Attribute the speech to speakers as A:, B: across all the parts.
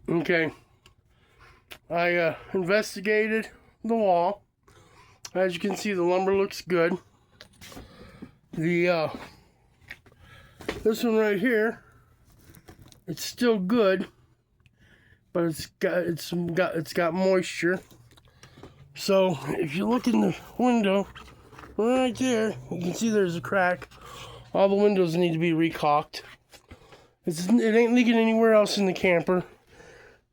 A: Okay, I investigated the wall. As you can see, the lumber looks good. The this one right here, it's still good, but it's got moisture. So if you look in the window right there, you can see there's a crack. All the windows need to be recaulked. It ain't leaking anywhere else in the camper,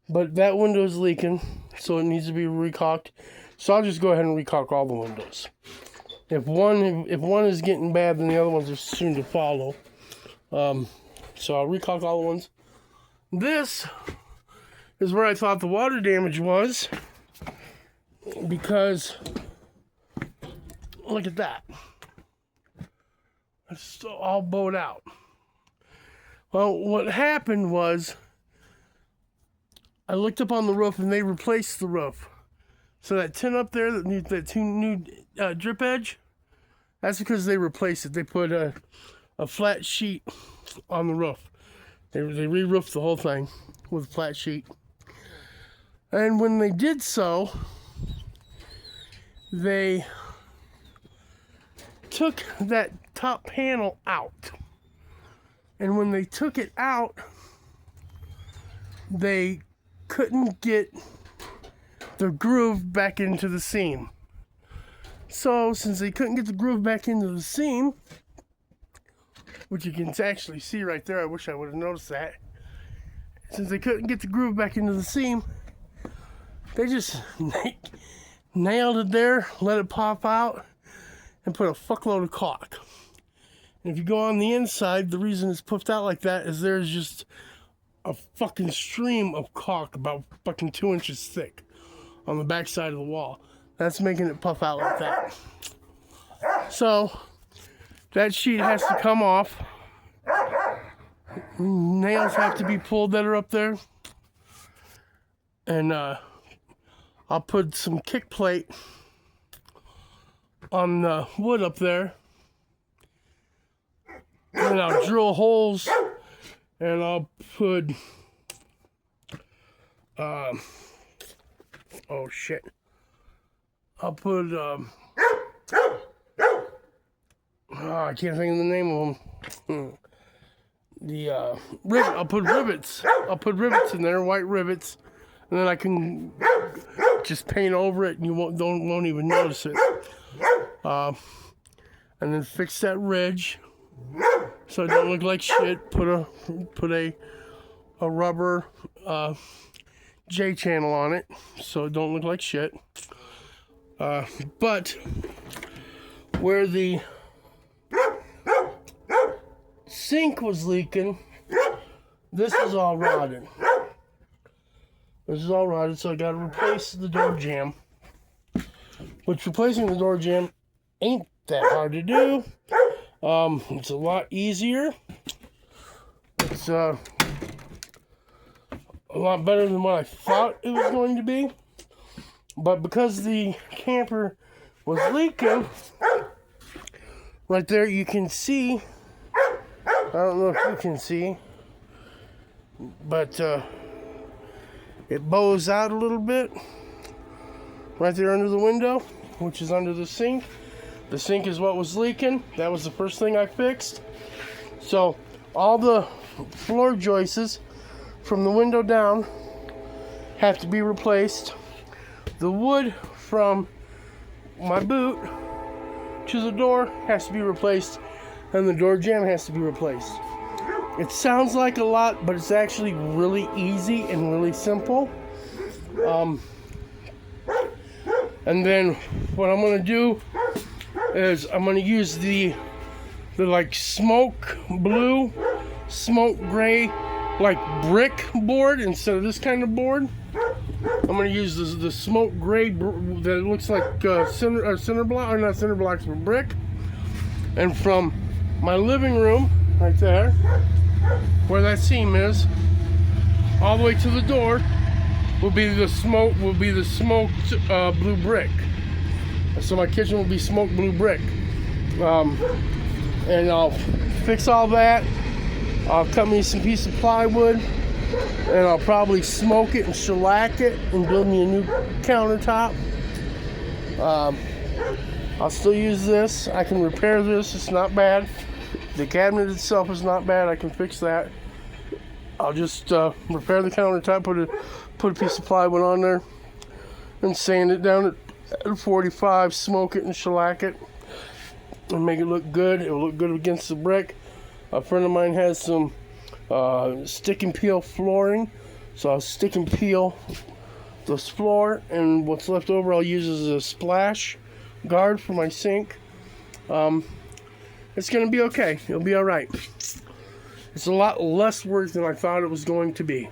A: but that window is leaking, so it needs to be recaulked. So I'll just go ahead and recaulk all the windows. If one is getting bad, then the other ones are soon to follow. So I'll recaulk all the ones. This is where I thought the water damage was, because look at that. It's all bowed out. Well, what happened was I looked up on the roof and they replaced the roof. So that tin up there, that new drip edge, that's because they replaced it. They put a flat sheet on the roof. They re-roofed the whole thing with a flat sheet. And when they did so, they took that top panel out. And when they took it out, they couldn't get the groove back into the seam. So since they couldn't get the groove back into the seam, which you can actually see right there, I wish I would have noticed that. Since they couldn't get the groove back into the seam, they just nailed it there, let it pop out, and put a fuckload of caulk. And if you go on the inside, the reason it's puffed out like that is there's just a fucking stream of caulk about fucking 2 inches thick on the back side of the wall. That's making it puff out like that. So that sheet has to come off. Nails have to be pulled that are up there. And I'll put some kick plate on the wood up there. And I'll drill holes. And I'll put oh shit. I'll put I can't think of the name of them. I'll put rivets. I'll put rivets in there, white rivets, and then I can just paint over it, and you won't even notice it. And then fix that ridge so it don't look like shit. Put a rubber J channel on it so it don't look like shit. But where the sink was leaking, this is all rotted. So I gotta replace the door jamb. Which replacing the door jamb ain't that hard to do. It's a lot easier. It's a lot better than what I thought it was going to be. But because the camper was leaking, right there you can see, I don't know if you can see, but it bows out a little bit right there under the window, which is under the sink. The sink is what was leaking. That was the first thing I fixed. So all the floor joists from the window down have to be replaced. The wood from my boot to the door has to be replaced, and the door jamb has to be replaced. It sounds like a lot, but it's actually really easy and really simple. And then what I'm going to do is I'm going to use the like smoke blue, smoke gray, like brick board instead of this kind of board. I'm going to use the smoke gray that looks like cinder block, or not cinder blocks, but brick. And from my living room, right there, where that seam is, all the way to the door, will be the smoked blue brick. So my kitchen will be smoked blue brick. And I'll fix all that. I'll cut me some piece of plywood and I'll probably smoke it and shellac it and build me a new countertop. I'll still use this. I can repair this. It's not bad. The cabinet itself is not bad. I can fix that. I'll just repair the countertop, put a piece of plywood on there, and sand it down at 45, smoke it and shellac it, and make it look good. It will look good against the brick. A friend of mine has some stick and peel flooring, so I'll stick and peel this floor, and what's left over I'll use as a splash guard for my sink. It's gonna be okay. It'll be all right. It's a lot less work than I thought it was going to be.